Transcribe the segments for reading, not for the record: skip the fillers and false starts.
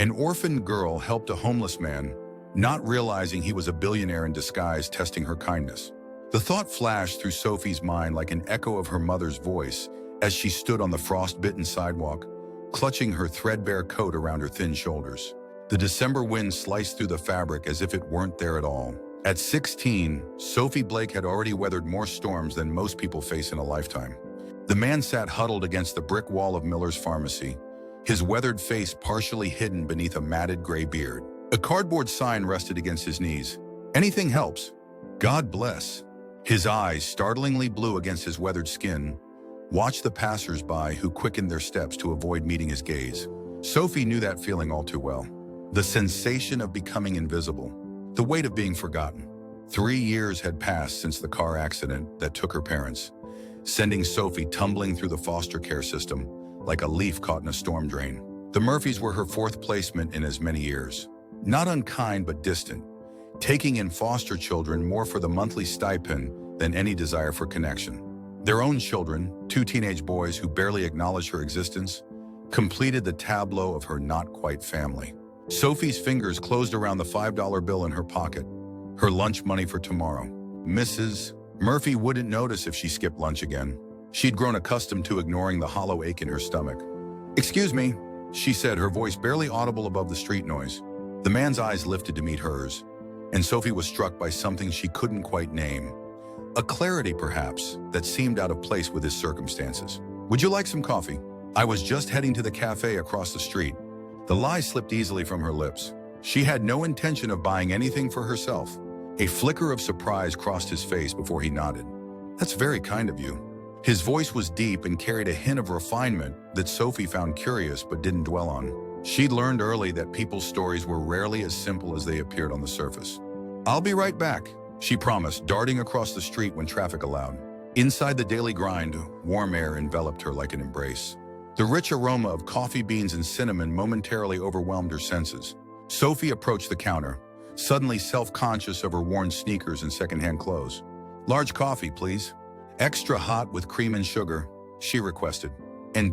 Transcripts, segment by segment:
An orphaned girl helped a homeless man, not realizing he was a billionaire in disguise testing her kindness. The thought flashed through Sophie's mind like an echo of her mother's voice as she stood on the frost-bitten sidewalk, clutching her threadbare coat around her thin shoulders. The December wind sliced through the fabric as if it weren't there at all. At 16, Sophie Blake had already weathered more storms than most people face in a lifetime. The man sat huddled against the brick wall of Miller's pharmacy, his weathered face partially hidden beneath a matted gray beard. A cardboard sign rested against his knees. "Anything helps. God bless." His eyes, startlingly blue against his weathered skin, watched the passers-by who quickened their steps to avoid meeting his gaze. Sophie knew that feeling all too well. The sensation of becoming invisible, the weight of being forgotten. 3 years had passed since the car accident that took her parents, sending Sophie tumbling through the foster care system like a leaf caught in a storm drain. The Murphys were her 4th placement in as many years. Not unkind but distant, taking in foster children more for the monthly stipend than any desire for connection. Their own children, 2 teenage boys who barely acknowledged her existence, completed the tableau of her not-quite family. Sophie's fingers closed around the $5 bill in her pocket, her lunch money for tomorrow. Mrs. Murphy wouldn't notice if she skipped lunch again. She'd grown accustomed to ignoring the hollow ache in her stomach. "Excuse me," she said, her voice barely audible above the street noise. The man's eyes lifted to meet hers, and Sophie was struck by something she couldn't quite name. A clarity, perhaps, that seemed out of place with his circumstances. "Would you like some coffee? I was just heading to the cafe across the street." The lie slipped easily from her lips. She had no intention of buying anything for herself. A flicker of surprise crossed his face before he nodded. "That's very kind of you." His voice was deep and carried a hint of refinement that Sophie found curious but didn't dwell on. She'd learned early that people's stories were rarely as simple as they appeared on the surface. "I'll be right back," she promised, darting across the street when traffic allowed. Inside the daily grind, warm air enveloped her like an embrace. The rich aroma of coffee beans and cinnamon momentarily overwhelmed her senses. Sophie approached the counter, suddenly self-conscious of her worn sneakers and secondhand clothes. "Large coffee, please." "Extra hot with cream and sugar," she requested. And ...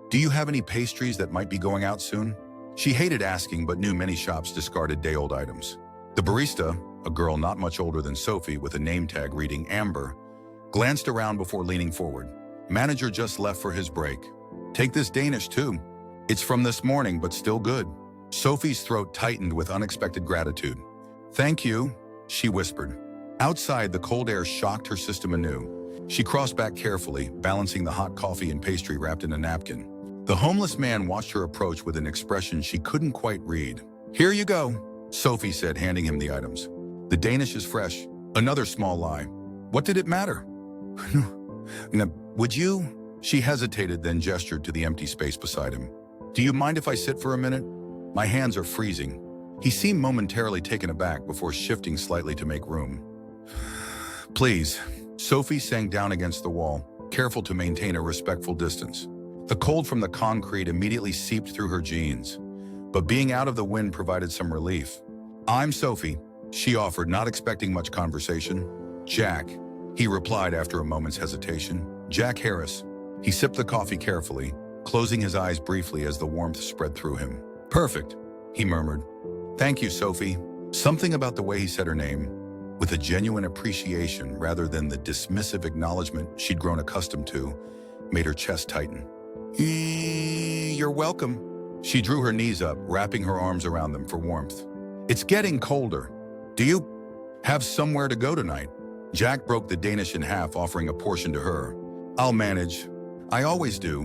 "Do you have any pastries that might be going out soon?" She hated asking but knew many shops discarded day-old items. The barista, a girl not much older than Sophie with a name tag reading Amber, glanced around before leaning forward. "Manager just left for his break. Take this Danish too. It's from this morning but still good." Sophie's throat tightened with unexpected gratitude. "Thank you," she whispered. Outside, the cold air shocked her system anew. She crossed back carefully, balancing the hot coffee and pastry wrapped in a napkin. The homeless man watched her approach with an expression she couldn't quite read. "Here you go," Sophie said, handing him the items. "The Danish is fresh." Another small lie. "What did it matter?" "No, would you?" She hesitated, then gestured to the empty space beside him. "Do you mind if I sit for a minute? My hands are freezing." He seemed momentarily taken aback before shifting slightly to make room. "Please." Sophie sank down against the wall, careful to maintain a respectful distance. The cold from the concrete immediately seeped through her jeans, but being out of the wind provided some relief. "I'm Sophie," she offered, not expecting much conversation. "Jack," he replied after a moment's hesitation. "Jack Harris." He sipped the coffee carefully, closing his eyes briefly as the warmth spread through him. "Perfect," he murmured. "Thank you, Sophie." Something about the way he said her name, with a genuine appreciation rather than the dismissive acknowledgement she'd grown accustomed to, made her chest tighten. "You're welcome." She drew her knees up, wrapping her arms around them for warmth. "It's getting colder. Do you have somewhere to go tonight?" Jack broke the Danish in half, offering a portion to her. "I'll manage. I always do."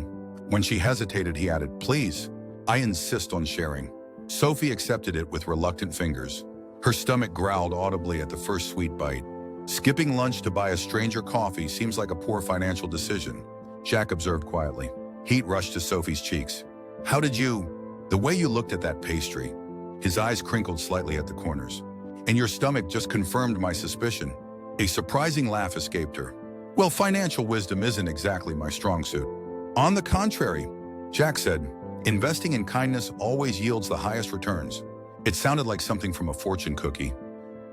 When she hesitated, he added, "Please, I insist on sharing." Sophie accepted it with reluctant fingers. Her stomach growled audibly at the first sweet bite. "Skipping lunch to buy a stranger coffee seems like a poor financial decision," Jack observed quietly. Heat rushed to Sophie's cheeks. "How did you?" "The way you looked at that pastry." His eyes crinkled slightly at the corners. "And your stomach just confirmed my suspicion." A surprising laugh escaped her. "Well, financial wisdom isn't exactly my strong suit." "On the contrary," Jack said, "investing in kindness always yields the highest returns." It sounded like something from a fortune cookie,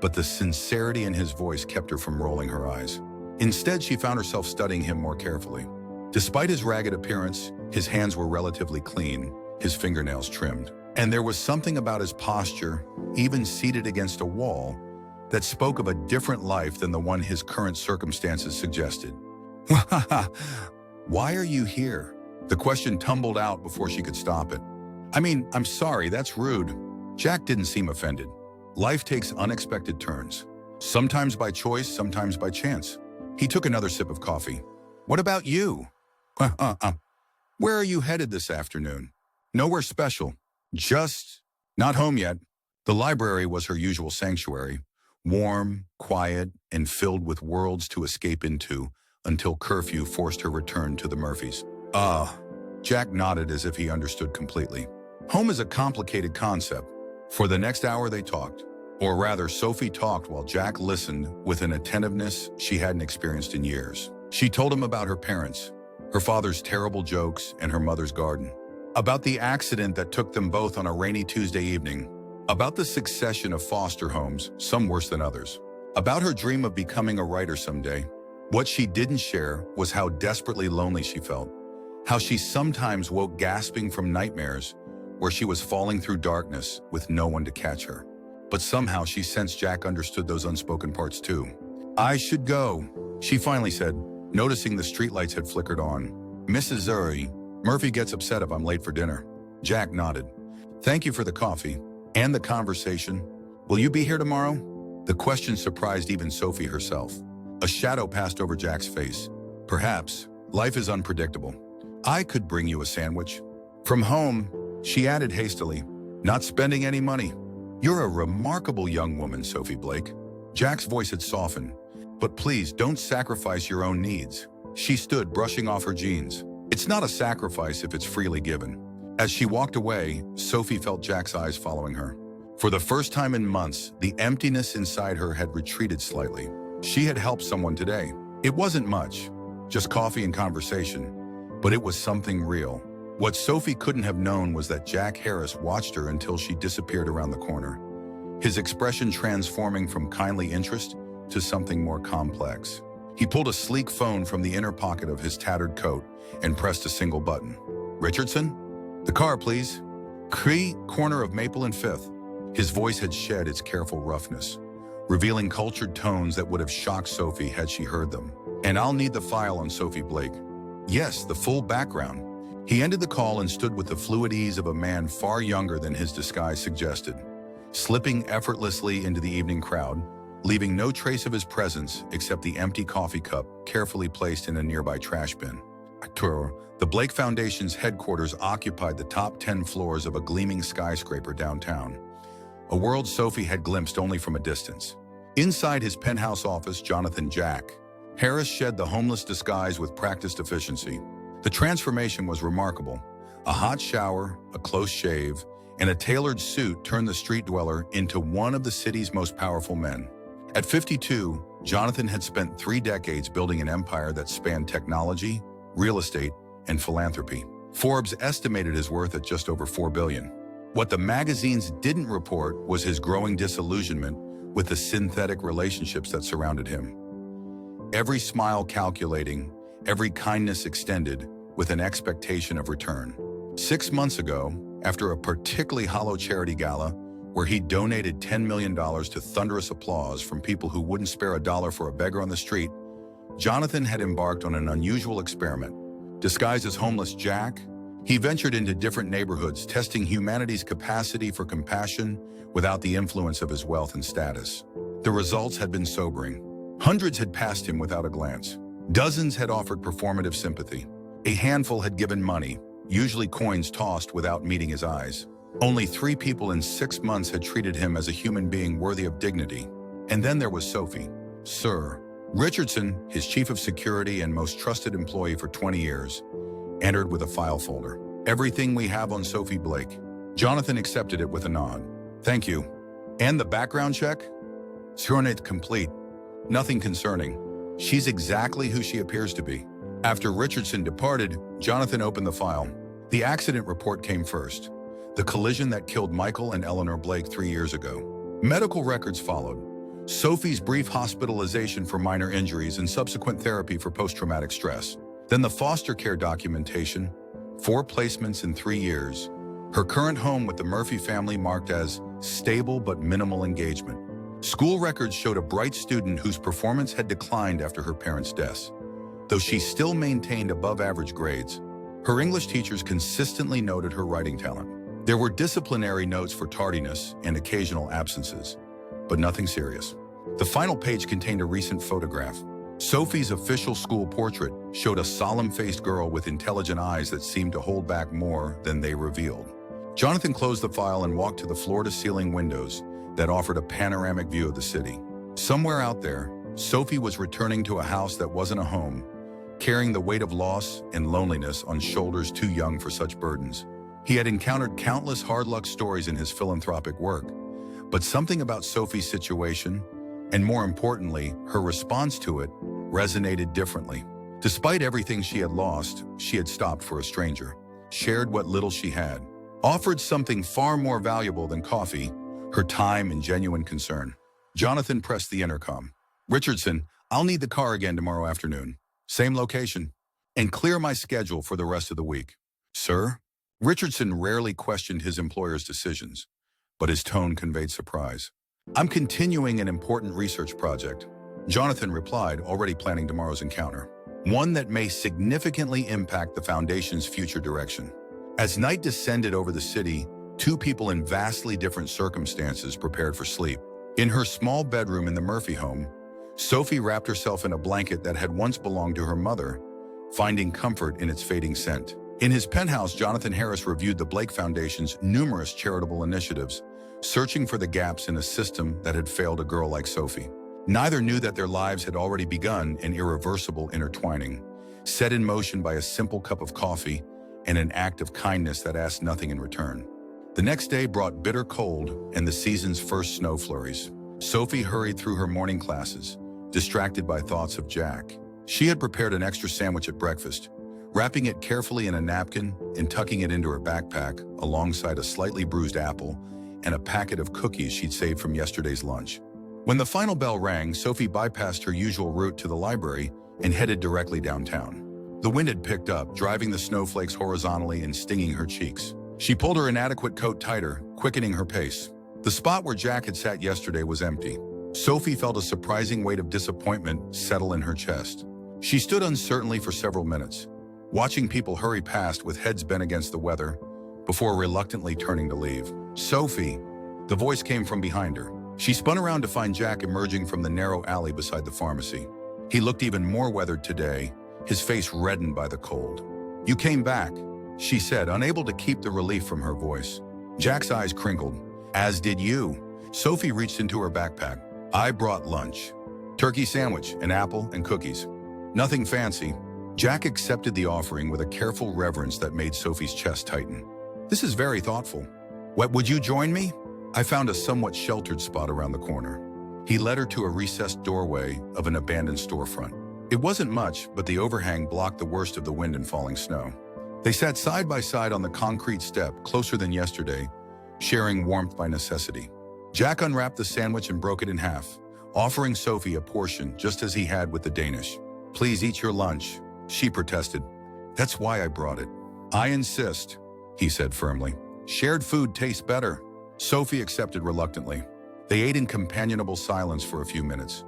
but the sincerity in his voice kept her from rolling her eyes. Instead, she found herself studying him more carefully. Despite his ragged appearance, his hands were relatively clean, his fingernails trimmed. And there was something about his posture, even seated against a wall, that spoke of a different life than the one his current circumstances suggested. Why are you here? The question tumbled out before she could stop it. I mean, I'm sorry, that's rude. Jack didn't seem offended. Life takes unexpected turns. Sometimes by choice, sometimes by chance. He took another sip of coffee. What about you? Where are you headed this afternoon? Nowhere special. Just not home yet. The library was her usual sanctuary, warm, quiet, and filled with worlds to escape into until curfew forced her return to the Murphys. Jack nodded as if he understood completely. Home is a complicated concept. For the next hour they talked. Or rather, Sophie talked while Jack listened with an attentiveness she hadn't experienced in years. She told him about her parents, her father's terrible jokes, and her mother's garden. About the accident that took them both on a rainy Tuesday evening. About the succession of foster homes, some worse than others. About her dream of becoming a writer someday. What she didn't share was how desperately lonely she felt. How she sometimes woke gasping from nightmares where she was falling through darkness with no one to catch her. But somehow she sensed Jack understood those unspoken parts too. I should go, she finally said, noticing the streetlights had flickered on. Mrs. Zuri, Murphy gets upset if I'm late for dinner. Jack nodded. Thank you for the coffee and the conversation. Will you be here tomorrow? The question surprised even Sophie herself. A shadow passed over Jack's face. Perhaps. Life is unpredictable. I could bring you a sandwich. From home, she added hastily, not spending any money. You're a remarkable young woman, Sophie Blake. Jack's voice had softened. But please don't sacrifice your own needs. She stood, brushing off her jeans. It's not a sacrifice if it's freely given. As she walked away, Sophie felt Jack's eyes following her. For the first time in months, the emptiness inside her had retreated slightly. She had helped someone today. It wasn't much, just coffee and conversation, but it was something real. What Sophie couldn't have known was that Jack Harris watched her until she disappeared around the corner, his expression transforming from kindly interest to something more complex. He pulled a sleek phone from the inner pocket of his tattered coat and pressed a single button. Richardson? The car, please. Cree, corner of Maple and Fifth. His voice had shed its careful roughness, revealing cultured tones that would have shocked Sophie had she heard them. And I'll need the file on Sophie Blake. Yes, the full background. He ended the call and stood with the fluid ease of a man far younger than his disguise suggested, slipping effortlessly into the evening crowd, leaving no trace of his presence except the empty coffee cup carefully placed in a nearby trash bin. The Blake Foundation's headquarters occupied the top 10 floors of a gleaming skyscraper downtown, a world Sophie had glimpsed only from a distance. Inside his penthouse office, Jonathan Jack Harris shed the homeless disguise with practiced efficiency. The transformation was remarkable. A hot shower, a close shave, and a tailored suit turned the street dweller into one of the city's most powerful men. At 52, Jonathan had spent 3 decades building an empire that spanned technology, real estate, and philanthropy. Forbes estimated his worth at just over $4 billion. What the magazines didn't report was his growing disillusionment with the synthetic relationships that surrounded him. Every smile calculating, every kindness extended with an expectation of return. 6 months ago, after a particularly hollow charity gala where he donated $10 million to thunderous applause from people who wouldn't spare a dollar for a beggar on the street, Jonathan had embarked on an unusual experiment. Disguised as homeless Jack, he ventured into different neighborhoods, testing humanity's capacity for compassion without the influence of his wealth and status. The results had been sobering. Hundreds had passed him without a glance. Dozens had offered performative sympathy. A handful had given money, usually coins tossed without meeting his eyes. Only 3 people in 6 months had treated him as a human being worthy of dignity. And then there was Sophie. Sir Richardson, his chief of security and most trusted employee for 20 years, entered with a file folder. Everything we have on Sophie Blake. Jonathan accepted it with a nod. Thank you. And the background check? Surnet complete. Nothing concerning. She's exactly who she appears to be. After Richardson departed, Jonathan opened the file. The accident report came first. The collision that killed Michael and Eleanor Blake 3 years ago. Medical records followed. Sophie's brief hospitalization for minor injuries and subsequent therapy for post-traumatic stress. Then the foster care documentation, 4 placements in 3 years, Her current home with the Murphy family marked as stable but minimal engagement. School records showed a bright student whose performance had declined after her parents' deaths. Though she still maintained above-average grades, her English teachers consistently noted her writing talent. There were disciplinary notes for tardiness and occasional absences, but nothing serious. The final page contained a recent photograph. Sophie's official school portrait showed a solemn-faced girl with intelligent eyes that seemed to hold back more than they revealed. Jonathan closed the file and walked to the floor-to-ceiling windows that offered a panoramic view of the city. Somewhere out there, Sophie was returning to a house that wasn't a home, carrying the weight of loss and loneliness on shoulders too young for such burdens. He had encountered countless hard-luck stories in his philanthropic work, but something about Sophie's situation, and more importantly, her response to it, resonated differently. Despite everything she had lost, she had stopped for a stranger, shared what little she had, offered something far more valuable than coffee, her time and genuine concern. Jonathan pressed the intercom. "Richardson, I'll need the car again tomorrow afternoon. Same location. And clear my schedule for the rest of the week." "Sir?" Richardson rarely questioned his employer's decisions, but his tone conveyed surprise. "I'm continuing an important research project," Jonathan replied, already planning tomorrow's encounter. "One that may significantly impact the Foundation's future direction." As night descended over the city, two people in vastly different circumstances prepared for sleep. In her small bedroom in the Murphy home, Sophie wrapped herself in a blanket that had once belonged to her mother, finding comfort in its fading scent. In his penthouse, Jonathan Harris reviewed the Blake Foundation's numerous charitable initiatives, searching for the gaps in a system that had failed a girl like Sophie. Neither knew that their lives had already begun an irreversible intertwining, set in motion by a simple cup of coffee and an act of kindness that asked nothing in return. The next day brought bitter cold and the season's first snow flurries. Sophie hurried through her morning classes, distracted by thoughts of Jack. She had prepared an extra sandwich at breakfast, wrapping it carefully in a napkin and tucking it into her backpack alongside a slightly bruised apple and a packet of cookies she'd saved from yesterday's lunch. When the final bell rang, Sophie bypassed her usual route to the library and headed directly downtown. The wind had picked up, driving the snowflakes horizontally and stinging her cheeks. She pulled her inadequate coat tighter, quickening her pace. The spot where Jack had sat yesterday was empty. Sophie felt a surprising weight of disappointment settle in her chest. She stood uncertainly for several minutes, watching people hurry past with heads bent against the weather, before reluctantly turning to leave. "Sophie!" The voice came from behind her. She spun around to find Jack emerging from the narrow alley beside the pharmacy. He looked even more weathered today, his face reddened by the cold. "You came back," she said, unable to keep the relief from her voice. Jack's eyes crinkled. "As did you." Sophie reached into her backpack. "I brought lunch. Turkey sandwich, an apple, and cookies. Nothing fancy." Jack accepted the offering with a careful reverence that made Sophie's chest tighten. "This is very thoughtful. What, would you join me?" "I found a somewhat sheltered spot around the corner." He led her to a recessed doorway of an abandoned storefront. It wasn't much, but the overhang blocked the worst of the wind and falling snow. They sat side by side on the concrete step, closer than yesterday, sharing warmth by necessity. Jack unwrapped the sandwich and broke it in half, offering Sophie a portion just as he had with the Danish. "Please eat your lunch," she protested. "That's why I brought it." "I insist," he said firmly. "Shared food tastes better." Sophie accepted reluctantly. They ate in companionable silence for a few minutes,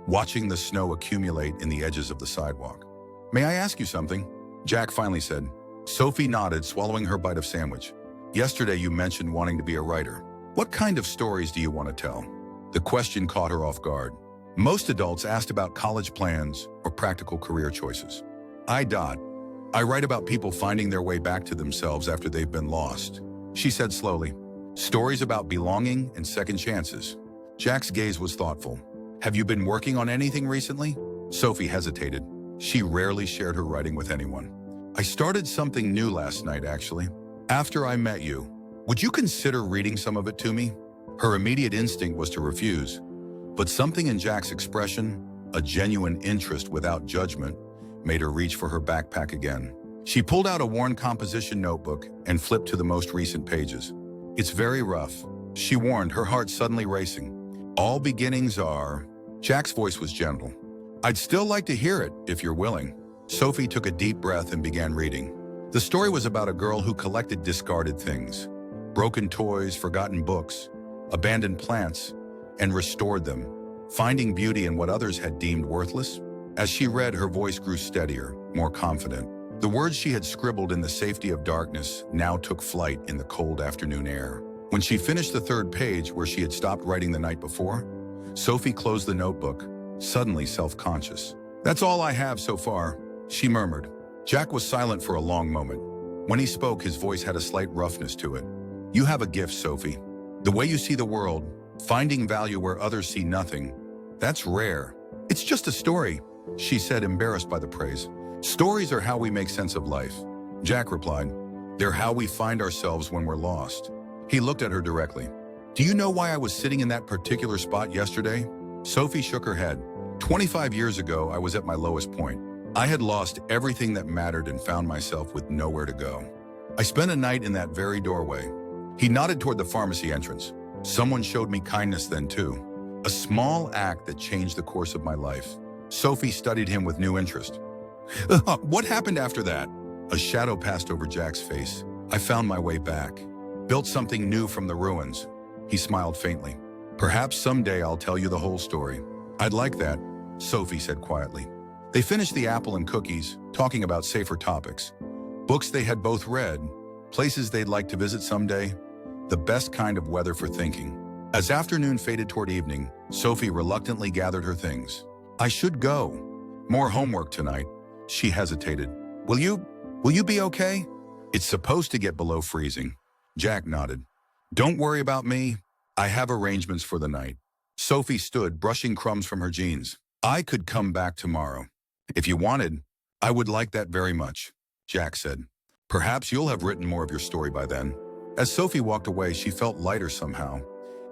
watching the snow accumulate in the edges of the sidewalk. "May I ask you something?" Jack finally said. Sophie nodded, swallowing her bite of sandwich. "Yesterday you mentioned wanting to be a writer. What kind of stories do you want to tell?" The question caught her off guard. Most adults asked about college plans or practical career choices. I write about people finding their way back to themselves after they've been lost," she said slowly. "Stories about belonging and second chances." Jack's gaze was thoughtful. "Have you been working on anything recently?" Sophie hesitated. She rarely shared her writing with anyone. "I started something new last night, actually. After I met you. Would you consider reading some of it to me?" Her immediate instinct was to refuse, but something in Jack's expression, a genuine interest without judgment, made her reach for her backpack again. She pulled out a worn composition notebook and flipped to the most recent pages. "It's very rough," she warned, her heart suddenly racing. "All beginnings are..." Jack's voice was gentle. "I'd still like to hear it, if you're willing." Sophie took a deep breath and began reading. The story was about a girl who collected discarded things. broken toys, forgotten books, abandoned plants, and restored them, finding beauty in what others had deemed worthless. As she read, her voice grew steadier, more confident. The words she had scribbled in the safety of darkness now took flight in the cold afternoon air. When she finished the third page where she had stopped writing the night before, Sophie closed the notebook, suddenly self-conscious. "That's all I have so far," she murmured. Jack was silent for a long moment. When he spoke, his voice had a slight roughness to it. "You have a gift, Sophie. The way you see the world, finding value where others see nothing, that's rare." "It's just a story," she said, embarrassed by the praise. "Stories are how we make sense of life," Jack replied. "They're how we find ourselves when we're lost." He looked at her directly. "Do you know why I was sitting in that particular spot yesterday?" Sophie shook her head. 25 years ago, I was at my lowest point. I had lost everything that mattered and found myself with nowhere to go. I spent a night in that very doorway." He nodded toward the pharmacy entrance. "Someone showed me kindness then too. A small act that changed the course of my life." Sophie studied him with new interest. "What happened after that?" A shadow passed over Jack's face. "I found my way back. Built something new from the ruins." He smiled faintly. "Perhaps someday I'll tell you the whole story." "I'd like that," Sophie said quietly. They finished the apple and cookies, talking about safer topics. Books they had both read, places they'd like to visit someday, the best kind of weather for thinking. As afternoon faded toward evening, Sophie reluctantly gathered her things. "I should go. More homework tonight." She hesitated. Will you be okay?" "It's supposed to get below freezing." Jack nodded. "Don't worry about me. I have arrangements for the night." Sophie stood, brushing crumbs from her jeans. "I could come back tomorrow. If you wanted, I would like that very much," Jack said. "Perhaps you'll have written more of your story by then." As Sophie walked away, she felt lighter somehow,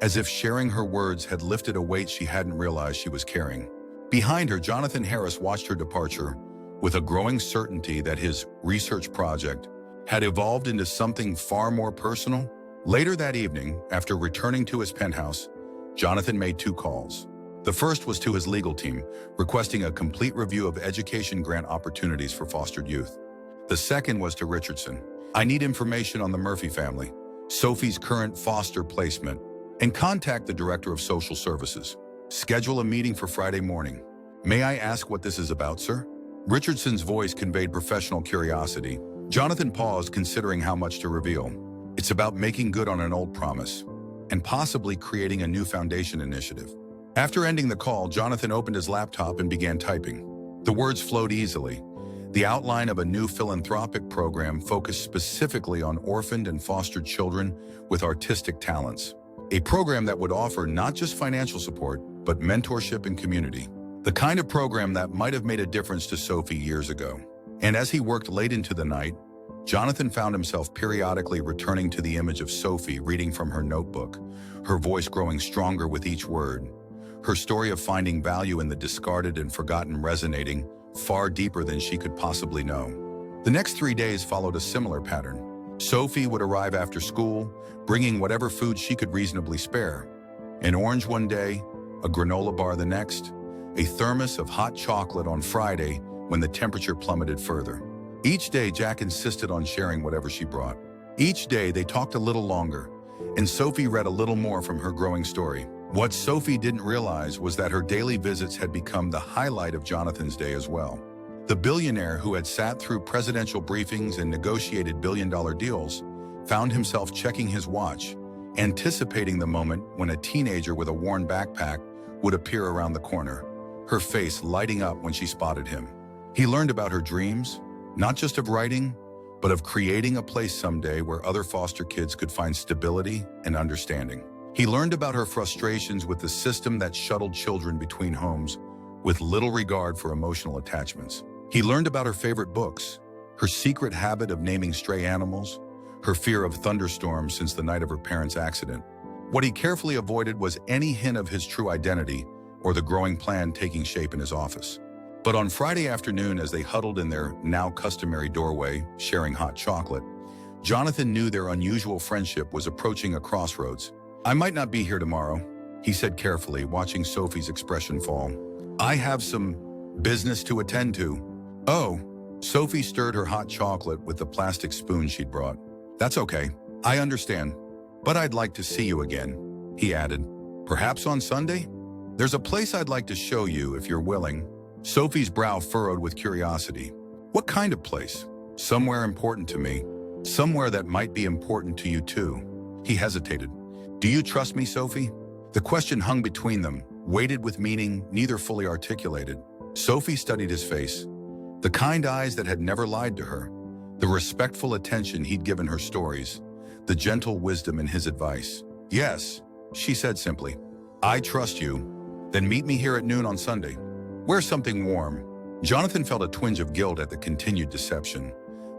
as if sharing her words had lifted a weight she hadn't realized she was carrying. Behind her, Jonathan Harris watched her departure with a growing certainty that his research project had evolved into something far more personal. Later that evening, after returning to his penthouse, Jonathan made 2 calls. The first was to his legal team, requesting a complete review of education grant opportunities for fostered youth. The second was to Richardson. "I need information on the Murphy family, Sophie's current foster placement, and contact the Director of Social Services. Schedule a meeting for Friday morning." "May I ask what this is about, sir?" Richardson's voice conveyed professional curiosity. Jonathan paused, considering how much to reveal. "It's about making good on an old promise, and possibly creating a new foundation initiative." After ending the call, Jonathan opened his laptop and began typing. The words flowed easily. The outline of a new philanthropic program focused specifically on orphaned and fostered children with artistic talents. A program that would offer not just financial support, but mentorship and community. The kind of program that might have made a difference to Sophie years ago. And as he worked late into the night, Jonathan found himself periodically returning to the image of Sophie reading from her notebook, her voice growing stronger with each word. Her story of finding value in the discarded and forgotten resonating far deeper than she could possibly know. The next 3 days followed a similar pattern. Sophie would arrive after school, bringing whatever food she could reasonably spare. An orange one day, a granola bar the next, a thermos of hot chocolate on Friday when the temperature plummeted further. Each day, Jack insisted on sharing whatever she brought. Each day, they talked a little longer, and Sophie read a little more from her growing story. What Sophie didn't realize was that her daily visits had become the highlight of Jonathan's day as well. The billionaire who had sat through presidential briefings and negotiated billion-dollar deals found himself checking his watch, anticipating the moment when a teenager with a worn backpack would appear around the corner, her face lighting up when she spotted him. He learned about her dreams, not just of writing, but of creating a place someday where other foster kids could find stability and understanding. He learned about her frustrations with the system that shuttled children between homes with little regard for emotional attachments. He learned about her favorite books, her secret habit of naming stray animals, her fear of thunderstorms since the night of her parents' accident. What he carefully avoided was any hint of his true identity or the growing plan taking shape in his office. But on Friday afternoon, as they huddled in their now customary doorway, sharing hot chocolate, Jonathan knew their unusual friendship was approaching a crossroads. "I might not be here tomorrow," he said carefully, watching Sophie's expression fall. "I have some business to attend to." "Oh," Sophie stirred her hot chocolate with the plastic spoon she'd brought. "That's okay. I understand." But I'd like to see you again, he added. Perhaps on Sunday? There's a place I'd like to show you if you're willing. Sophie's brow furrowed with curiosity. What kind of place? Somewhere important to me. Somewhere that might be important to you too. He hesitated. Do you trust me, Sophie? The question hung between them, weighted with meaning neither fully articulated. Sophie studied his face. The kind eyes that had never lied to her. The respectful attention he'd given her stories. The gentle wisdom in his advice. Yes, she said simply. I trust you. Then meet me here at noon on Sunday. Wear something warm. Jonathan felt a twinge of guilt at the continued deception.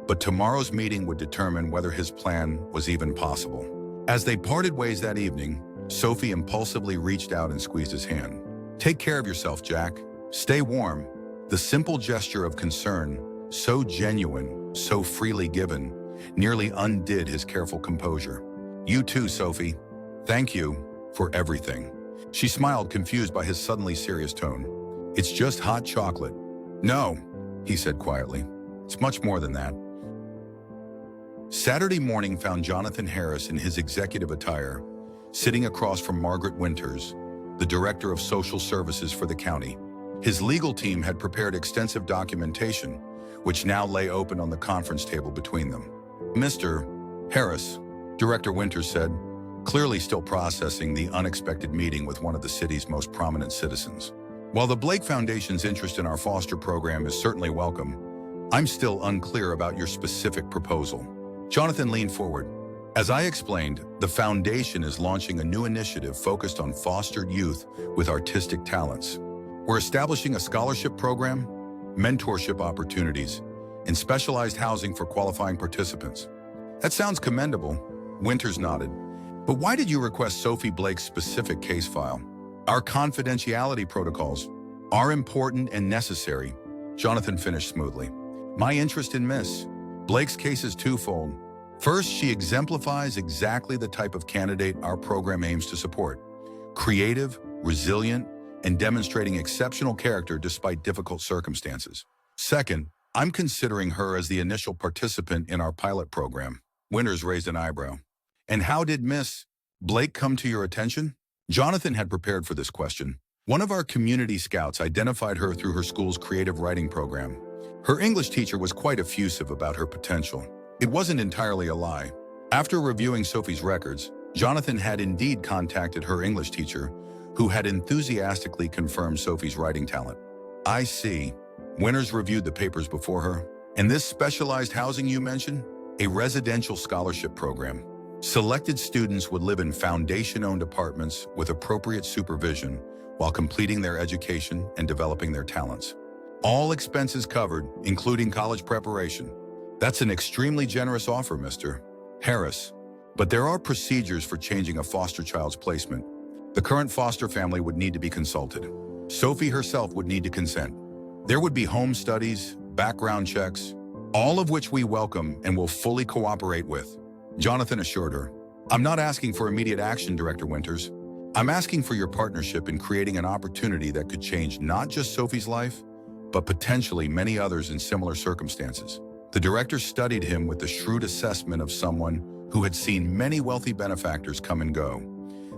But tomorrow's meeting would determine whether his plan was even possible. As they parted ways that evening, Sophie impulsively reached out and squeezed his hand. Take care of yourself, Jack. Stay warm. The simple gesture of concern, so genuine, so freely given, nearly undid his careful composure. You too, Sophie. Thank you for everything. She smiled, confused by his suddenly serious tone. It's just hot chocolate. No, he said quietly. It's much more than that. Saturday morning found Jonathan Harris in his executive attire, sitting across from Margaret Winters, the Director of Social Services for the county. His legal team had prepared extensive documentation, which now lay open on the conference table between them. Mr. Harris, Director Winters said, clearly still processing the unexpected meeting with one of the city's most prominent citizens. While the Blake Foundation's interest in our foster program is certainly welcome, I'm still unclear about your specific proposal. Jonathan leaned forward. As I explained, the foundation is launching a new initiative focused on fostered youth with artistic talents. We're establishing a scholarship program, mentorship opportunities, and specialized housing for qualifying participants. That sounds commendable, Winters nodded. But why did you request Sophie Blake's specific case file? Our confidentiality protocols are important and necessary, Jonathan finished smoothly. My interest in Miss Blake's case is twofold. First, she exemplifies exactly the type of candidate our program aims to support. Creative, resilient, and demonstrating exceptional character despite difficult circumstances. Second, I'm considering her as the initial participant in our pilot program. Winters raised an eyebrow. And how did Miss Blake come to your attention? Jonathan had prepared for this question. One of our community scouts identified her through her school's creative writing program. Her English teacher was quite effusive about her potential. It wasn't entirely a lie. After reviewing Sophie's records, Jonathan had indeed contacted her English teacher, who had enthusiastically confirmed Sophie's writing talent. I see. Winters reviewed the papers before her. And this specialized housing you mentioned? A residential scholarship program. Selected students would live in foundation-owned apartments with appropriate supervision while completing their education and developing their talents. All expenses covered, including college preparation. That's an extremely generous offer, Mr. Harris. But there are procedures for changing a foster child's placement. The current foster family would need to be consulted. Sophie herself would need to consent. There would be home studies, background checks, all of which we welcome and will fully cooperate with. Jonathan assured her. I'm not asking for immediate action, Director Winters. I'm asking for your partnership in creating an opportunity that could change not just Sophie's life, but potentially many others in similar circumstances. The director studied him with the shrewd assessment of someone who had seen many wealthy benefactors come and go,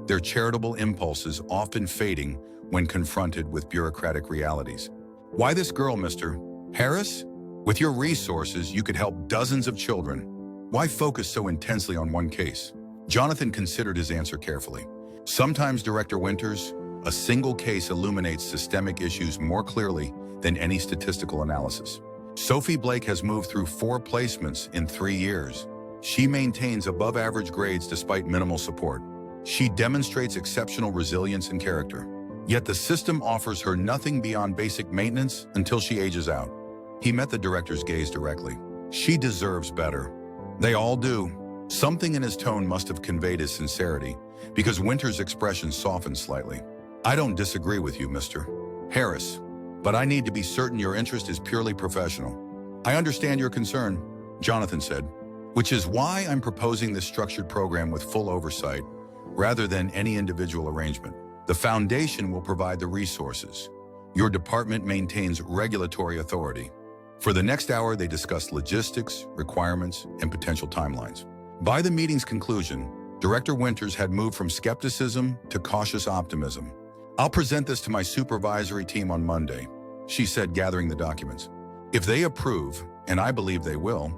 their charitable impulses often fading when confronted with bureaucratic realities. Why this girl, Mr. Harris? With your resources, you could help dozens of children. Why focus so intensely on one case? Jonathan considered his answer carefully. Sometimes, Director Winters, a single case illuminates systemic issues more clearly than any statistical analysis. Sophie Blake has moved through 4 placements in 3 years. She maintains above-average grades despite minimal support. She demonstrates exceptional resilience and character. Yet the system offers her nothing beyond basic maintenance until she ages out. He met the director's gaze directly. She deserves better. They all do. Something in his tone must have conveyed his sincerity, because Winters' expression softened slightly. I don't disagree with you, Mr. Harris, but I need to be certain your interest is purely professional. I understand your concern, Jonathan said, which is why I'm proposing this structured program with full oversight, rather than any individual arrangement. The foundation will provide the resources. Your department maintains regulatory authority. For the next hour, they discussed logistics, requirements, and potential timelines. By the meeting's conclusion, Director Winters had moved from skepticism to cautious optimism. "I'll present this to my supervisory team on Monday," she said, gathering the documents. "If they approve, and I believe they will,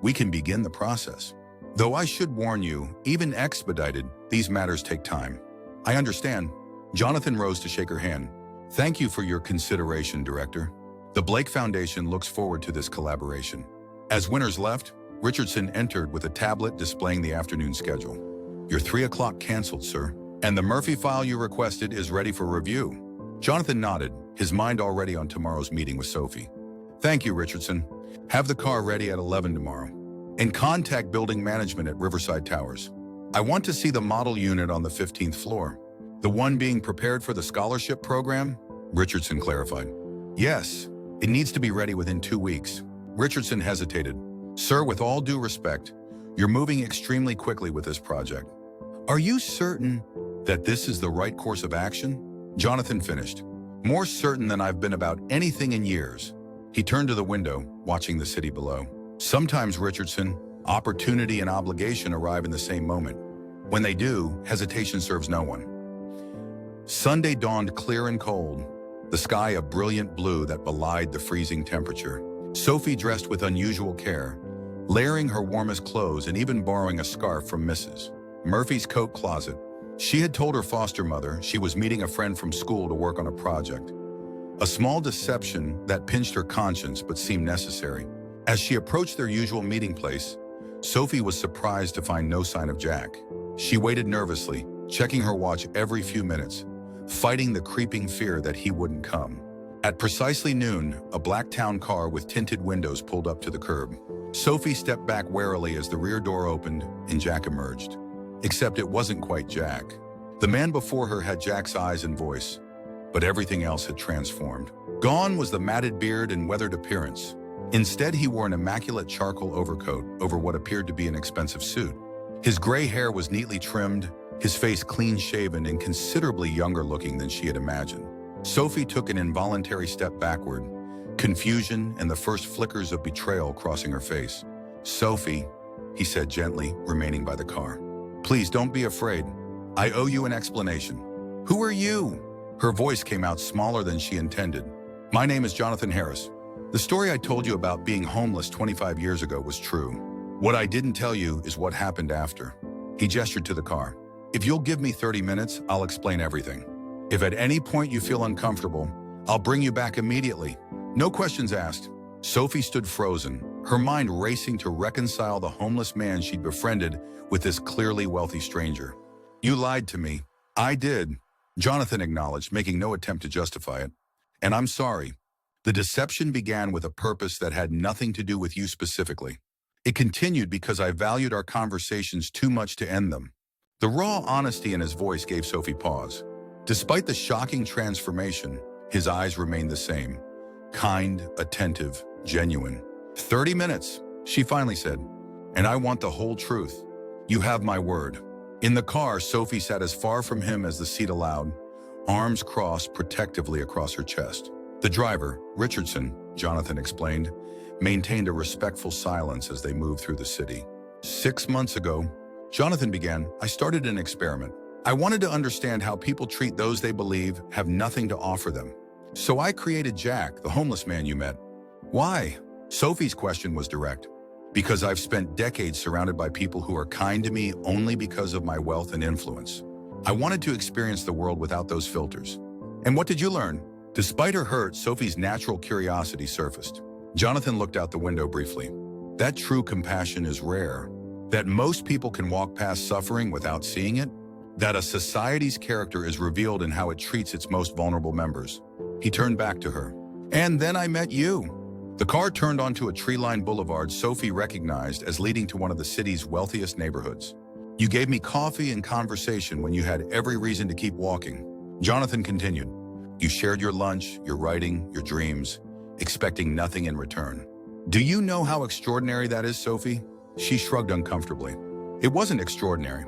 we can begin the process. Though I should warn you, even expedited, these matters take time." "I understand." Jonathan rose to shake her hand. "Thank you for your consideration, Director. The Blake Foundation looks forward to this collaboration." As Winters left, Richardson entered with a tablet displaying the afternoon schedule. "Your 3 o'clock canceled, sir. And the Murphy file you requested is ready for review." Jonathan nodded, his mind already on tomorrow's meeting with Sophie. "Thank you, Richardson. Have the car ready at 11 tomorrow. And contact building management at Riverside Towers. I want to see the model unit on the 15th floor. The one being prepared for the scholarship program?" Richardson clarified. "Yes, it needs to be ready within 2 weeks." Richardson hesitated. "Sir, with all due respect, you're moving extremely quickly with this project. Are you certain that this is the right course of action?" Jonathan finished. "More certain than I've been about anything in years." He turned to the window, watching the city below. "Sometimes, Richardson, opportunity and obligation arrive in the same moment. When they do, hesitation serves no one." Sunday dawned clear and cold, the sky a brilliant blue that belied the freezing temperature. Sophie dressed with unusual care, layering her warmest clothes and even borrowing a scarf from Mrs. Murphy's coat closet. She had told her foster mother she was meeting a friend from school to work on a project. A small deception that pinched her conscience but seemed necessary. As she approached their usual meeting place, Sophie was surprised to find no sign of Jack. She waited nervously, checking her watch every few minutes, fighting the creeping fear that he wouldn't come. At precisely noon, a black town car with tinted windows pulled up to the curb. Sophie stepped back warily as the rear door opened and Jack emerged. Except it wasn't quite Jack. The man before her had Jack's eyes and voice, but everything else had transformed. Gone was the matted beard and weathered appearance. Instead, he wore an immaculate charcoal overcoat over what appeared to be an expensive suit. His gray hair was neatly trimmed, his face clean-shaven and considerably younger looking than she had imagined. Sophie took an involuntary step backward, confusion and the first flickers of betrayal crossing her face. "Sophie," he said gently, remaining by the car. "Please don't be afraid. I owe you an explanation." "Who are you?" Her voice came out smaller than she intended. "My name is Jonathan Harris. The story I told you about being homeless 25 years ago was true. What I didn't tell you is what happened after." He gestured to the car. "If you'll give me 30 minutes, I'll explain everything. If at any point you feel uncomfortable, I'll bring you back immediately. No questions asked." Sophie stood frozen, her mind racing to reconcile the homeless man she'd befriended with this clearly wealthy stranger. "You lied to me." "I did," Jonathan acknowledged, making no attempt to justify it. "And I'm sorry. The deception began with a purpose that had nothing to do with you specifically. It continued because I valued our conversations too much to end them." The raw honesty in his voice gave Sophie pause. Despite the shocking transformation, his eyes remained the same. Kind, attentive, genuine. 30 minutes, she finally said. "And I want the whole truth. You have my word." In the car, Sophie sat as far from him as the seat allowed, arms crossed protectively across her chest. The driver, Richardson, Jonathan explained, maintained a respectful silence as they moved through the city. 6 months ago, Jonathan began, I started an experiment. I wanted to understand how people treat those they believe have nothing to offer them. So I created Jack, the homeless man you met. Why? Sophie's question was direct. Because I've spent decades surrounded by people who are kind to me only because of my wealth and influence. I wanted to experience the world without those filters. And what did you learn? Despite her hurt, Sophie's natural curiosity surfaced. Jonathan looked out the window briefly. That true compassion is rare. That most people can walk past suffering without seeing it. That a society's character is revealed in how it treats its most vulnerable members. He turned back to her. And then I met you. The car turned onto a tree-lined boulevard Sophie recognized as leading to one of the city's wealthiest neighborhoods. You gave me coffee and conversation when you had every reason to keep walking. Jonathan continued. You shared your lunch, your writing, your dreams, expecting nothing in return. Do you know how extraordinary that is, Sophie? She shrugged uncomfortably. It wasn't extraordinary.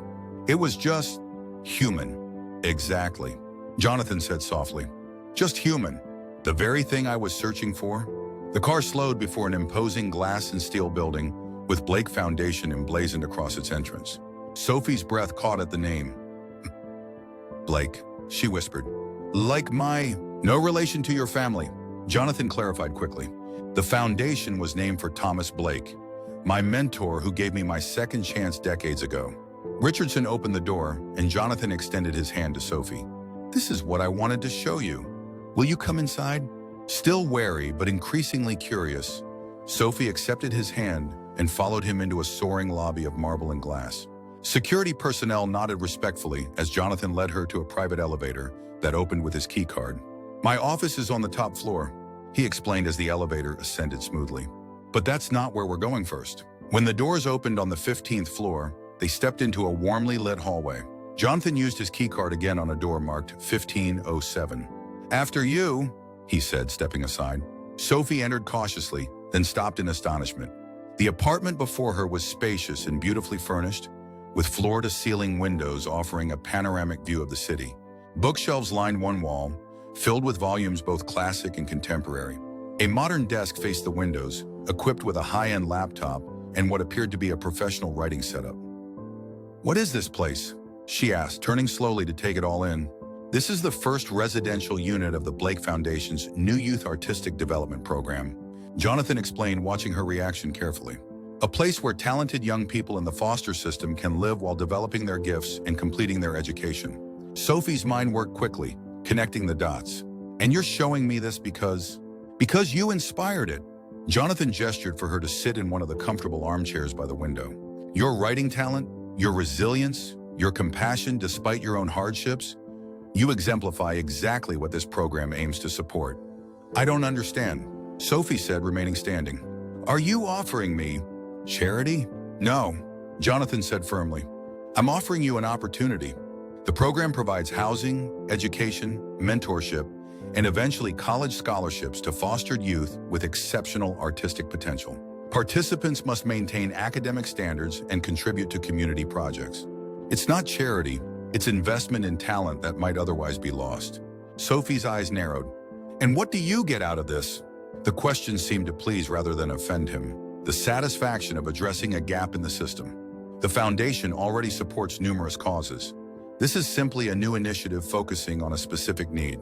It was just human. Exactly. Jonathan said softly. Just human. The very thing I was searching for. The car slowed before an imposing glass and steel building with Blake Foundation emblazoned across its entrance. Sophie's breath caught at the name. Blake, she whispered. Like my... No relation to your family, Jonathan clarified quickly. The foundation was named for Thomas Blake, my mentor who gave me my second chance decades ago. Richardson opened the door, and Jonathan extended his hand to Sophie. This is what I wanted to show you. Will you come inside? Still wary, but increasingly curious, Sophie accepted his hand and followed him into a soaring lobby of marble and glass. Security personnel nodded respectfully as Jonathan led her to a private elevator that opened with his key card. My office is on the top floor, he explained as the elevator ascended smoothly. But that's not where we're going first. When the doors opened on the 15th floor, they stepped into a warmly lit hallway. Jonathan used his key card again on a door marked 1507. After you, he said, stepping aside. Sophie entered cautiously, then stopped in astonishment. The apartment before her was spacious and beautifully furnished, with floor-to-ceiling windows offering a panoramic view of the city. Bookshelves lined one wall, filled with volumes both classic and contemporary. A modern desk faced the windows, equipped with a high-end laptop and what appeared to be a professional writing setup. What is this place? She asked, turning slowly to take it all in. This is the first residential unit of the Blake Foundation's new Youth Artistic Development Program, Jonathan explained, watching her reaction carefully. A place where talented young people in the foster system can live while developing their gifts and completing their education. Sophie's mind worked quickly, connecting the dots. And you're showing me this because you inspired it. Jonathan gestured for her to sit in one of the comfortable armchairs by the window. Your writing talent, your resilience, your compassion despite your own hardships, you exemplify exactly what this program aims to support. I don't understand, Sophie said, remaining standing. Are you offering me charity? No, Jonathan said firmly. I'm offering you an opportunity. The program provides housing, education, mentorship, and eventually college scholarships to fostered youth with exceptional artistic potential. Participants must maintain academic standards and contribute to community projects. It's not charity, it's investment in talent that might otherwise be lost. Sophie's eyes narrowed. And what do you get out of this? The question seemed to please rather than offend him. The satisfaction of addressing a gap in the system. The foundation already supports numerous causes. This is simply a new initiative focusing on a specific need.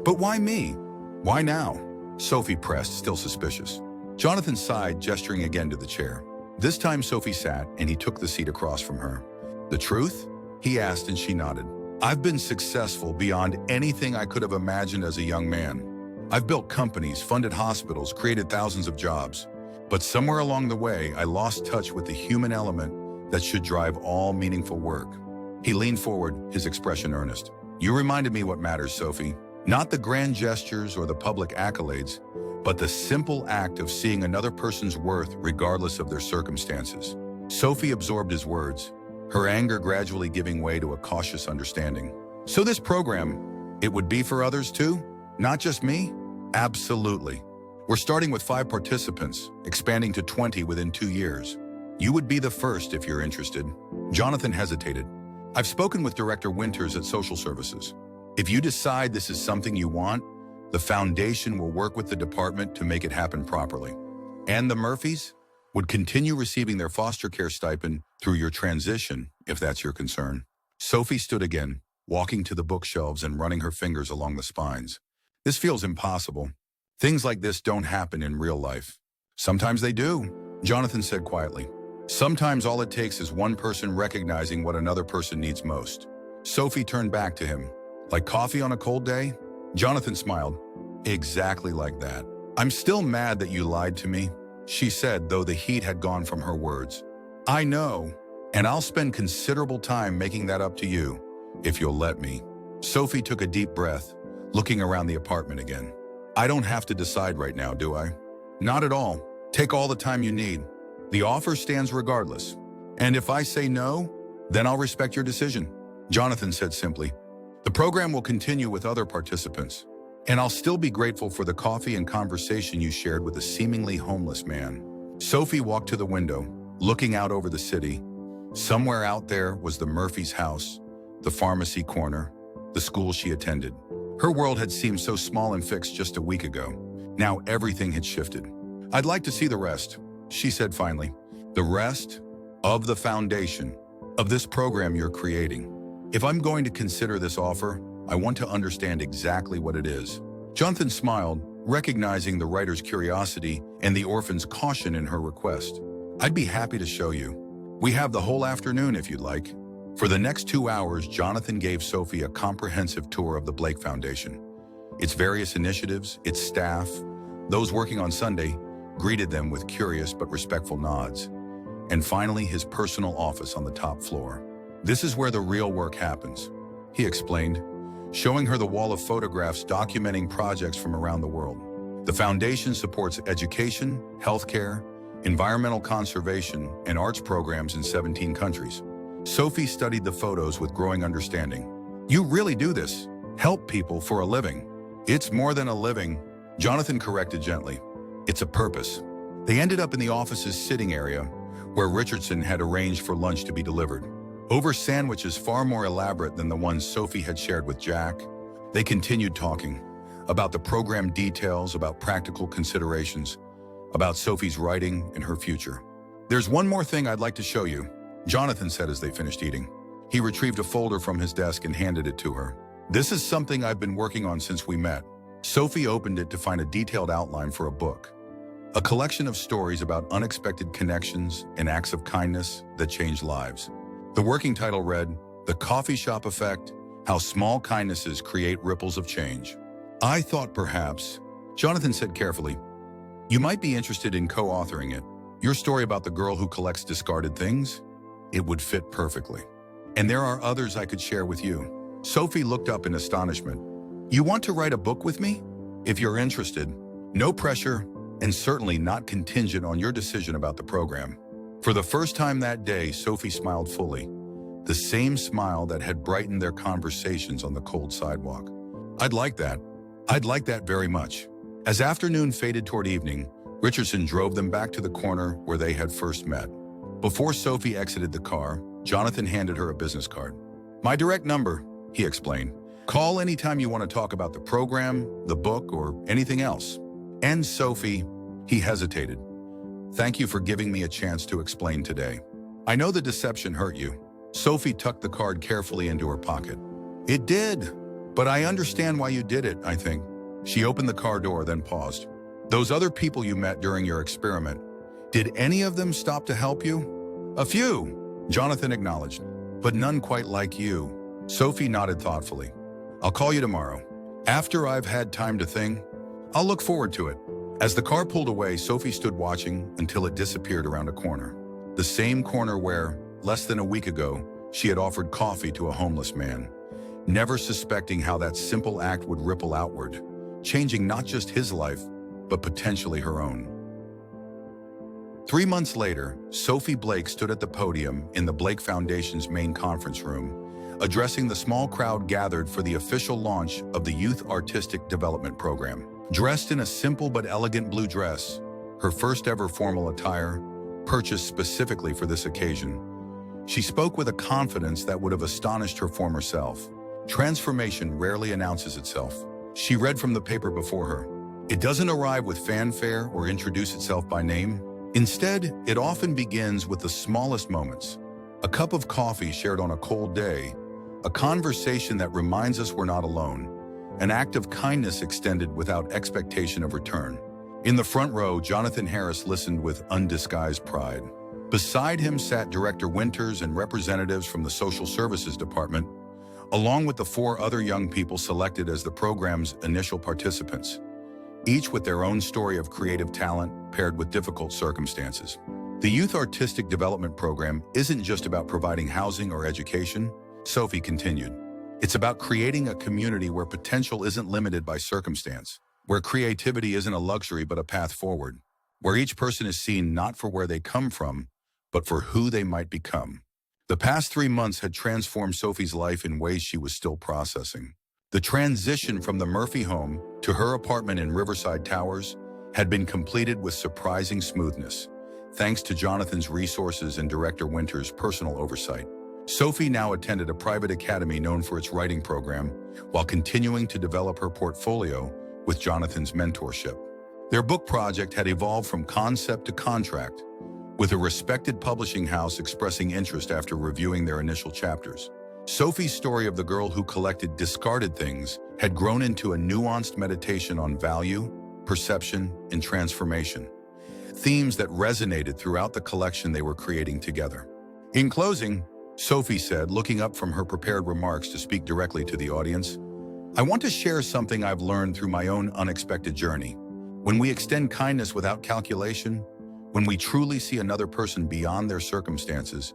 But why me? Why now? Sophie pressed, still suspicious. Jonathan sighed, gesturing again to the chair. This time Sophie sat, and he took the seat across from her. The truth? He asked, and she nodded. I've been successful beyond anything I could have imagined as a young man. I've built companies, funded hospitals, created thousands of jobs. But somewhere along the way, I lost touch with the human element that should drive all meaningful work. He leaned forward, his expression earnest. You reminded me what matters, Sophie. Not the grand gestures or the public accolades, but the simple act of seeing another person's worth regardless of their circumstances. Sophie absorbed his words, her anger gradually giving way to a cautious understanding. So this program, it would be for others too? Not just me? Absolutely. We're starting with 5 participants, expanding to 20 within 2 years. You would be the first if you're interested. Jonathan hesitated. I've spoken with Director Winters at Social Services. If you decide this is something you want, the foundation will work with the department to make it happen properly. And the Murphys would continue receiving their foster care stipend through your transition, if that's your concern. Sophie stood again, walking to the bookshelves and running her fingers along the spines. This feels impossible. Things like this don't happen in real life. Sometimes they do, Jonathan said quietly. Sometimes all it takes is one person recognizing what another person needs most. Sophie turned back to him. Like coffee on a cold day? Jonathan smiled. Exactly like that. I'm still mad that you lied to me, she said, though the heat had gone from her words. I know, and I'll spend considerable time making that up to you, if you'll let me. Sophie took a deep breath, looking around the apartment again. I don't have to decide right now, do I? Not at all. Take all the time you need. The offer stands regardless. And if I say no, then I'll respect your decision, Jonathan said simply. The program will continue with other participants, and I'll still be grateful for the coffee and conversation you shared with a seemingly homeless man. Sophie walked to the window, looking out over the city. Somewhere out there was the Murphy's house, the pharmacy corner, the school she attended. Her world had seemed so small and fixed just a week ago. Now everything had shifted. I'd like to see the rest, she said finally. The rest of the foundation. of this program you're creating. If I'm going to consider this offer, I want to understand exactly what it is." Jonathan smiled, recognizing the writer's curiosity and the orphan's caution in her request. "I'd be happy to show you. We have the whole afternoon if you'd like." For the next 2 hours, Jonathan gave Sophie a comprehensive tour of the Blake Foundation. Its various initiatives, its staff, those working on Sunday, greeted them with curious but respectful nods. And finally, his personal office on the top floor. "This is where the real work happens," he explained, showing her the wall of photographs documenting projects from around the world. The foundation supports education, healthcare, environmental conservation, and arts programs in 17 countries. Sophie studied the photos with growing understanding. "You really do this, help people for a living." "It's more than a living," Jonathan corrected gently. "It's a purpose." They ended up in the office's sitting area, where Richardson had arranged for lunch to be delivered. Over sandwiches far more elaborate than the ones Sophie had shared with Jack, they continued talking about the program details, about practical considerations, about Sophie's writing and her future. "There's one more thing I'd like to show you," Jonathan said as they finished eating. He retrieved a folder from his desk and handed it to her. "This is something I've been working on since we met." Sophie opened it to find a detailed outline for a book. A collection of stories about unexpected connections and acts of kindness that changed lives. The working title read, "The Coffee Shop Effect, How Small Kindnesses Create Ripples of Change." "I thought perhaps," Jonathan said carefully, "you might be interested in co-authoring it. Your story about the girl who collects discarded things? It would fit perfectly. And there are others I could share with you." Sophie looked up in astonishment. "You want to write a book with me? If you're interested, no pressure, and certainly not contingent on your decision about the program." For the first time that day, Sophie smiled fully, the same smile that had brightened their conversations on the cold sidewalk. I'd like that very much." As afternoon faded toward evening, Richardson drove them back to the corner where they had first met. Before Sophie exited the car, Jonathan handed her a business card. "My direct number," he explained. "Call anytime you want to talk about the program, the book, or anything else." "And Sophie," he hesitated, "thank you for giving me a chance to explain today. I know the deception hurt you." Sophie tucked the card carefully into her pocket. "It did, but I understand why you did it, I think." She opened the car door, then paused. "Those other people you met during your experiment, did any of them stop to help you?" "A few," Jonathan acknowledged, "but none quite like you." Sophie nodded thoughtfully. "I'll call you tomorrow. After I've had time to think. I'll look forward to it." As the car pulled away, Sophie stood watching until it disappeared around a corner. The same corner where, less than a week ago, she had offered coffee to a homeless man, never suspecting how that simple act would ripple outward, changing not just his life, but potentially her own. 3 months later, Sophie Blake stood at the podium in the Blake Foundation's main conference room, addressing the small crowd gathered for the official launch of the Youth Artistic Development Program. Dressed in a simple but elegant blue dress, her first ever formal attire, purchased specifically for this occasion, she spoke with a confidence that would have astonished her former self. Transformation rarely announces itself. She read from the paper before her. It doesn't arrive with fanfare or introduce itself by name. Instead, it often begins with the smallest moments. A cup of coffee shared on a cold day, a conversation that reminds us we're not alone, an act of kindness extended without expectation of return. In the front row, Jonathan Harris listened with undisguised pride. Beside him sat Director Winters and representatives from the Social Services Department, along with the 4 other young people selected as the program's initial participants, each with their own story of creative talent paired with difficult circumstances. The Youth Artistic Development Program isn't just about providing housing or education, Sophie continued. It's about creating a community where potential isn't limited by circumstance, where creativity isn't a luxury but a path forward, where each person is seen not for where they come from, but for who they might become. The past 3 months had transformed Sophie's life in ways she was still processing. The transition from the Murphy home to her apartment in Riverside Towers had been completed with surprising smoothness, thanks to Jonathan's resources and Director Winters' personal oversight. Sophie now attended a private academy known for its writing program, while continuing to develop her portfolio with Jonathan's mentorship. Their book project had evolved from concept to contract, with a respected publishing house expressing interest after reviewing their initial chapters. Sophie's story of the girl who collected discarded things had grown into a nuanced meditation on value, perception, and transformation, themes that resonated throughout the collection they were creating together. In closing, Sophie said, looking up from her prepared remarks to speak directly to the audience, "I want to share something I've learned through my own unexpected journey. When we extend kindness without calculation, when we truly see another person beyond their circumstances,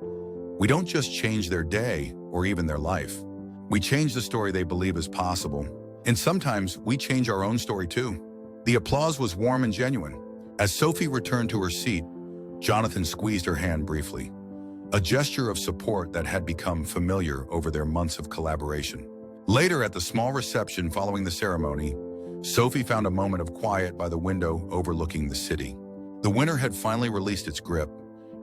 we don't just change their day or even their life. We change the story they believe is possible. And sometimes we change our own story too." The applause was warm and genuine. As Sophie returned to her seat, Jonathan squeezed her hand briefly, a gesture of support that had become familiar over their months of collaboration. Later, at the small reception following the ceremony, Sophie found a moment of quiet by the window overlooking the city. The winter had finally released its grip,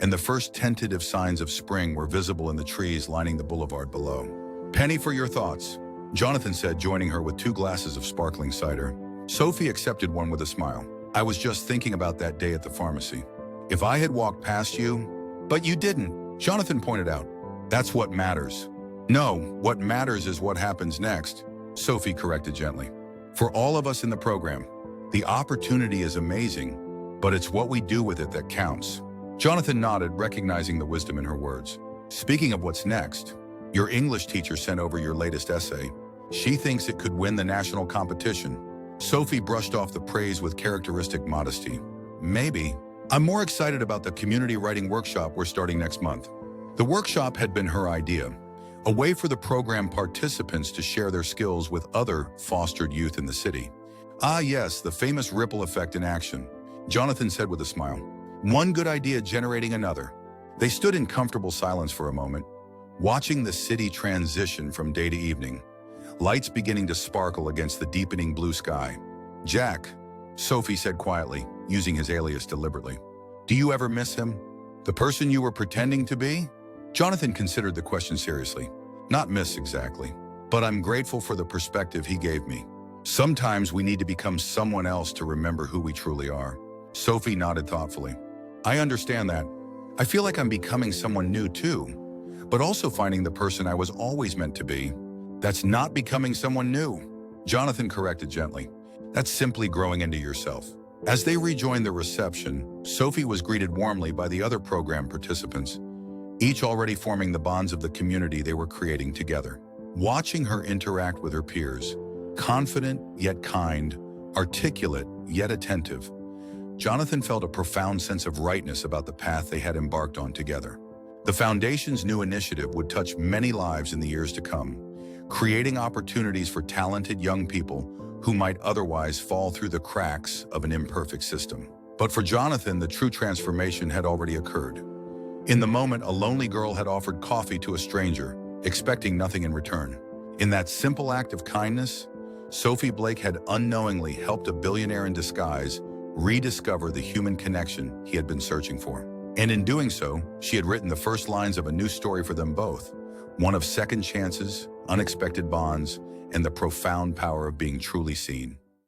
and the first tentative signs of spring were visible in the trees lining the boulevard below. "Penny, for your thoughts," Jonathan said, joining her with 2 glasses of sparkling cider. Sophie accepted one with a smile. "I was just thinking about that day at the pharmacy. If I had walked past you..." "But you didn't," Jonathan pointed out. "That's what matters." "No, what matters is what happens next," Sophie corrected gently. "For all of us in the program, the opportunity is amazing, but it's what we do with it that counts." Jonathan nodded, recognizing the wisdom in her words. "Speaking of what's next, your English teacher sent over your latest essay. She thinks it could win the national competition." Sophie brushed off the praise with characteristic modesty. "Maybe. I'm more excited about the community writing workshop we're starting next month." The workshop had been her idea, a way for the program participants to share their skills with other fostered youth in the city. "Ah yes, the famous ripple effect in action," Jonathan said with a smile. "One good idea generating another." They stood in comfortable silence for a moment, watching the city transition from day to evening, lights beginning to sparkle against the deepening blue sky. "Jack," Sophie said quietly, using his alias deliberately. "Do you ever miss him? The person you were pretending to be?" Jonathan considered the question seriously. "Not miss exactly, but I'm grateful for the perspective he gave me. Sometimes we need to become someone else to remember who we truly are." Sophie nodded thoughtfully. "I understand that. I feel like I'm becoming someone new too, but also finding the person I was always meant to be. That's not becoming someone new," Jonathan corrected gently. "That's simply growing into yourself." As they rejoined the reception, Sophie was greeted warmly by the other program participants, each already forming the bonds of the community they were creating together. Watching her interact with her peers, confident yet kind, articulate yet attentive, Jonathan felt a profound sense of rightness about the path they had embarked on together. The Foundation's new initiative would touch many lives in the years to come, creating opportunities for talented young people who might otherwise fall through the cracks of an imperfect system. But for Jonathan, the true transformation had already occurred. In the moment, a lonely girl had offered coffee to a stranger, expecting nothing in return. In that simple act of kindness, Sophie Blake had unknowingly helped a billionaire in disguise rediscover the human connection he had been searching for. And in doing so, she had written the first lines of a new story for them both, one of second chances, unexpected bonds, and the profound power of being truly seen.